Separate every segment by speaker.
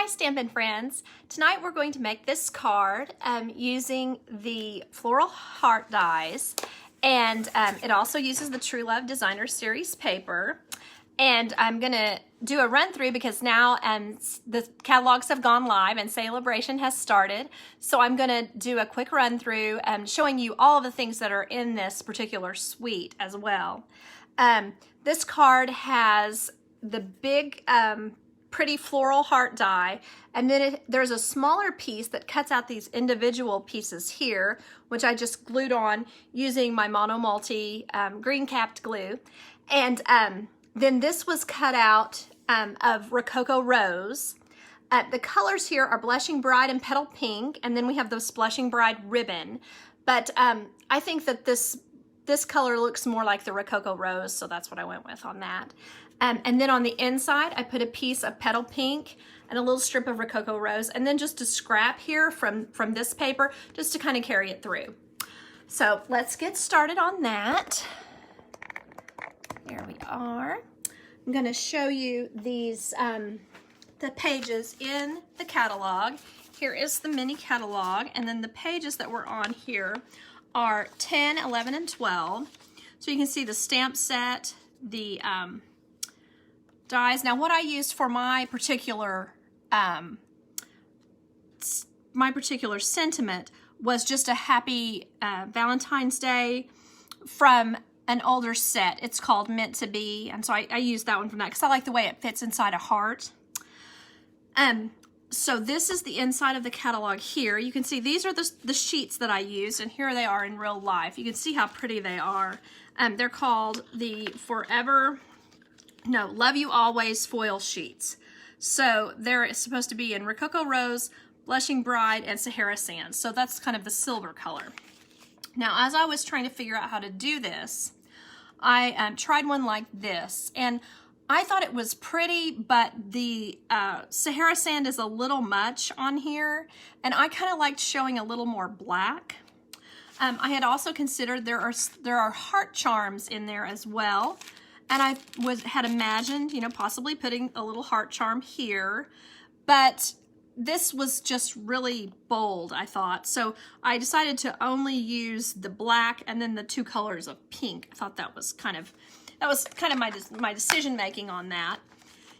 Speaker 1: Hi Stampin' friends! Tonight we're going to make this card using the Floral Heart dies, and it also uses the True Love Designer Series paper. And I'm going to do a run through because now the catalogs have gone live and celebration has started. So I'm going to do a quick run through showing you all of the things that are in this particular suite as well. This card has the big pretty floral heart die, and then there's a smaller piece that cuts out these individual pieces here, which I just glued on using my Mono Multi green capped glue. And then this was cut out of Rococo Rose. The colors here are Blushing Bride and Petal Pink, and then we have this Blushing Bride ribbon. But I think that this color looks more like the Rococo Rose, so that's what I went with on that. And then on the inside, I put a piece of Petal Pink and a little strip of Rococo Rose, and then just a scrap here from this paper, just to kind of carry it through. So let's get started on that. There we are. I'm going to show you these the pages in the catalog. Here is the mini catalog, and then the pages that we're on here are 10, 11, and 12. So you can see the stamp set, the dies. Now what I used for my particular sentiment was just a happy Valentine's Day from an older set. It's called Meant to Be, and so I used that one from that because I like the way it fits inside a heart. So this is the inside of the catalog here. You can see these are the sheets that I used, and here they are in real life. You can see how pretty they are. They're called the Love You Always foil sheets. So they're supposed to be in Rococo Rose, Blushing Bride, and Sahara Sand. So that's kind of the silver color. Now, as I was trying to figure out how to do this, I tried one like this, and I thought it was pretty, but the Sahara Sand is a little much on here, and I kind of liked showing a little more black. I had also considered there are heart charms in there as well, and I had imagined, possibly putting a little heart charm here, but this was just really bold, I thought. So I decided to only use the black and then the two colors of pink. I thought that was kind of my decision making on that.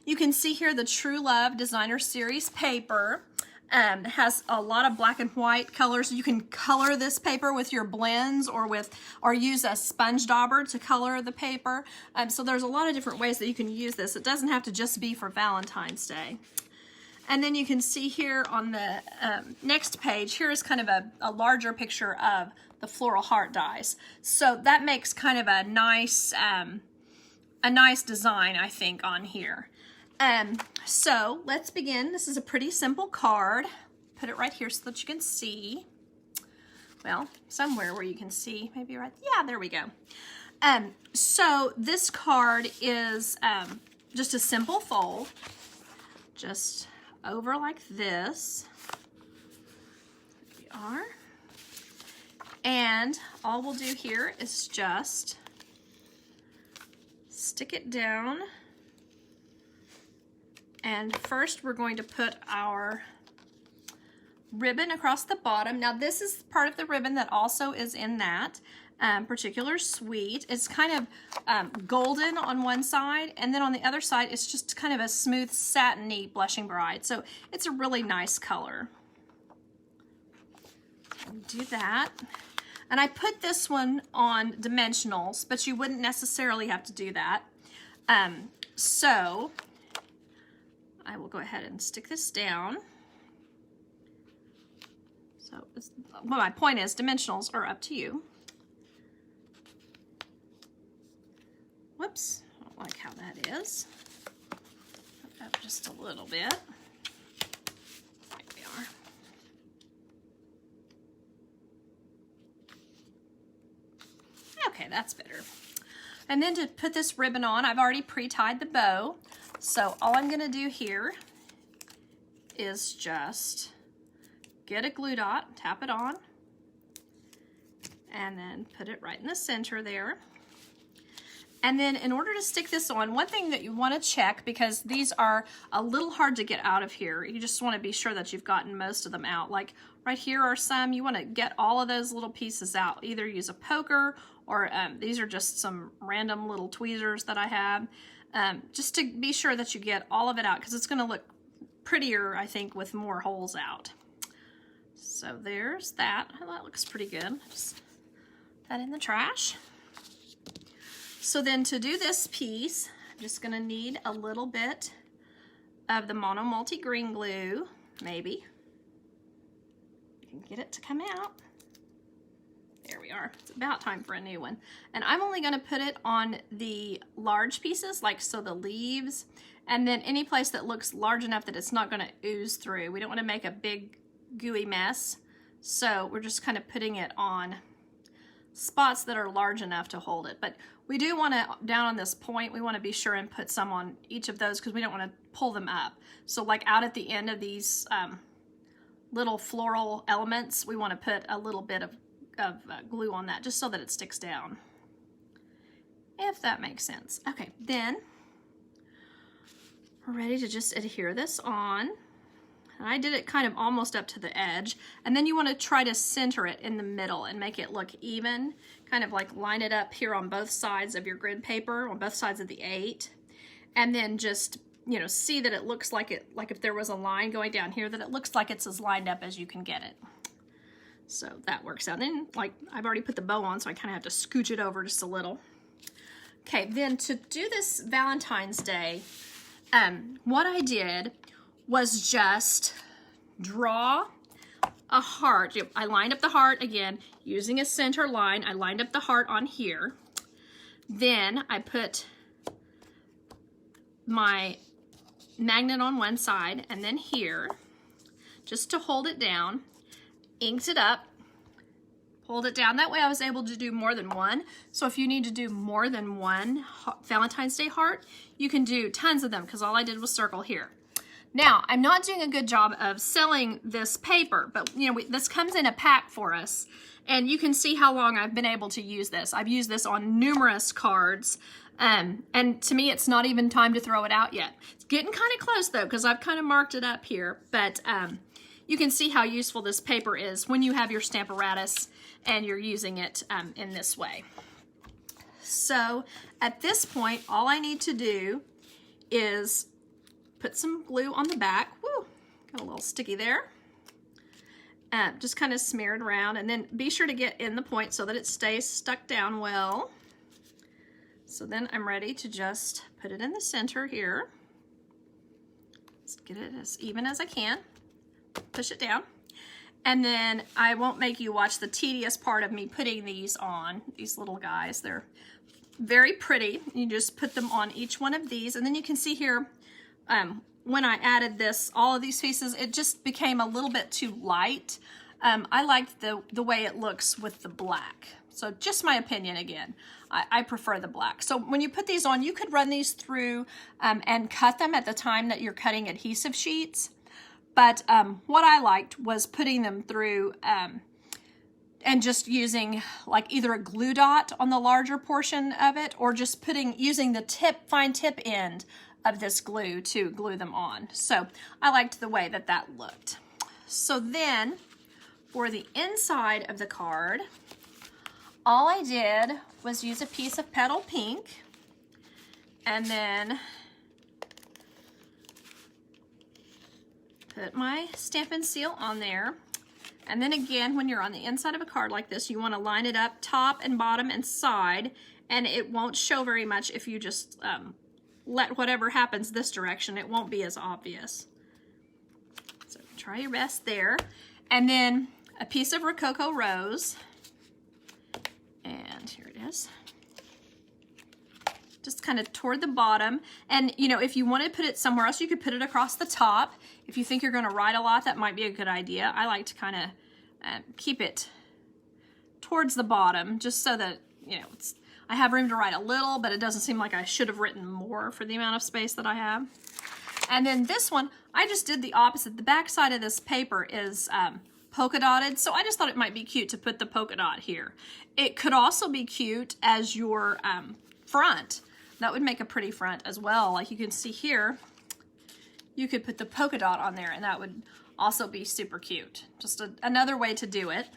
Speaker 1: You can see here the True Love Designer Series paper. It has a lot of black and white colors. You can color this paper with your blends or use a sponge dauber to color the paper. So there's a lot of different ways that you can use this. It doesn't have to just be for Valentine's Day. And then you can see here on the next page, here is kind of a larger picture of the floral heart dies. So that makes kind of a nice design, I think, on here. So let's begin. This is a pretty simple card. Put it right here so that you can see. Well, somewhere where you can see, maybe right, yeah, there we go. So this card is just a simple fold, just over like this. There we are. And all we'll do here is just stick it down. And first we're going to put our ribbon across the bottom. Now this is part of the ribbon that also is in that particular suite. It's kind of golden on one side, and then on the other side it's just kind of a smooth satiny Blushing Bride. So it's a really nice color. Do that. And I put this one on dimensionals, but you wouldn't necessarily have to do that. So I will go ahead and stick this down. So well, my point is dimensionals are up to you. Whoops, I don't like how that is. Put that up just a little bit. There we are. Okay, that's better. And then to put this ribbon on, I've already pre-tied the bow. So all I'm gonna do here is just get a glue dot, tap it on, and then put it right in the center there. And then in order to stick this on, one thing that you want to check, because these are a little hard to get out of here, you just want to be sure that you've gotten most of them out. Like right here are some, you want to get all of those little pieces out. Either use a poker, or these are just some random little tweezers that I have. Just to be sure that you get all of it out, because it's going to look prettier, I think, with more holes out. So there's that. Oh, that looks pretty good. Just put that in the trash. So then to do this piece, I'm just going to need a little bit of the Mono Multi Green Glue, maybe. You can get it to come out. There we are. It's about time for a new one. And I'm only going to put it on the large pieces, like so the leaves, and then any place that looks large enough that it's not going to ooze through. We don't want to make a big gooey mess, so we're just kind of putting it on spots that are large enough to hold it. But we do want to, down on this point, we want to be sure and put some on each of those, because we don't want to pull them up. So like out at the end of these little floral elements, we want to put a little bit of glue on that, just so that it sticks down, if that makes sense. Okay, then we're ready to just adhere this on. And I did it kind of almost up to the edge, and then you want to try to center it in the middle and make it look even, kind of like line it up here on both sides of your grid paper, on both sides of the 8, and then just, you know, see that it looks like it, like if there was a line going down here, that it looks like it's as lined up as you can get it. So that works out. Then, like, I've already put the bow on, so I kind of have to scooch it over just a little. Okay, then to do this Valentine's Day, what I did was just draw a heart. I lined up the heart again using a center line. I lined up the heart on here. Then I put my magnet on one side, and then here, just to hold it down, inked it up, pulled it down. That way I was able to do more than one. So if you need to do more than one Valentine's Day heart, you can do tons of them, because all I did was circle here. Now, I'm not doing a good job of selling this paper, but you know, this comes in a pack for us, and you can see how long I've been able to use this. I've used this on numerous cards, and to me, it's not even time to throw it out yet. It's getting kind of close though, because I've kind of marked it up here, but you can see how useful this paper is when you have your Stamparatus and you're using it in this way. So at this point, all I need to do is put some glue on the back. Woo, got a little sticky there. Just kind of smear it around, and then be sure to get in the point so that it stays stuck down well. So then I'm ready to just put it in the center here. Just get it as even as I can. Push it down. And then I won't make you watch the tedious part of me putting these on, these little guys. They're very pretty. You just put them on each one of these, and then you can see here, when I added this, all of these pieces, it just became a little bit too light. I liked the way it looks with the black. So just my opinion again, I prefer the black. So when you put these on, you could run these through and cut them at the time that you're cutting adhesive sheets. But what I liked was putting them through and just using like either a glue dot on the larger portion of it, or just using the fine tip end of this glue to glue them on. So I liked the way that that looked. So then for the inside of the card, all I did was use a piece of petal pink, and then put my Stampin' seal on there. And then again, when you're on the inside of a card like this, you want to line it up top and bottom and side, and it won't show very much if you just let whatever happens this direction. It won't be as obvious. So try your best there. And then a piece of Rococo Rose, and here it is. Just kind of toward the bottom. And you know, if you want to put it somewhere else, you could put it across the top. If you think you're going to write a lot, that might be a good idea. I like to kind of keep it towards the bottom, just so that, you know, I have room to write a little, but it doesn't seem like I should have written more for the amount of space that I have. And then this one, I just did the opposite. The back side of this paper is polka dotted, so I just thought it might be cute to put the polka dot here. It could also be cute as your front. That would make a pretty front as well. Like you can see here, you could put the polka dot on there and that would also be super cute. Just another way to do it.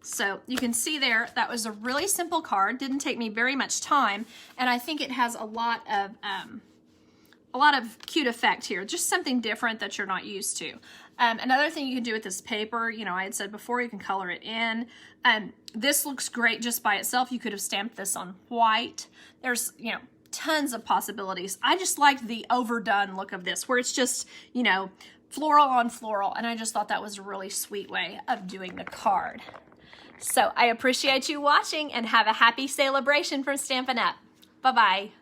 Speaker 1: So you can see there, that was a really simple card. Didn't take me very much time, and I think it has a lot of cute effect here. Just something different that you're not used to. Another thing you can do with this paper, you know, I had said before, you can color it in. This looks great just by itself. You could have stamped this on white. There's, you know, tons of possibilities. I just like the overdone look of this, where it's just, you know, floral on floral, and I just thought that was a really sweet way of doing the card. So I appreciate you watching, and have a happy celebration from Stampin' Up! Bye-bye.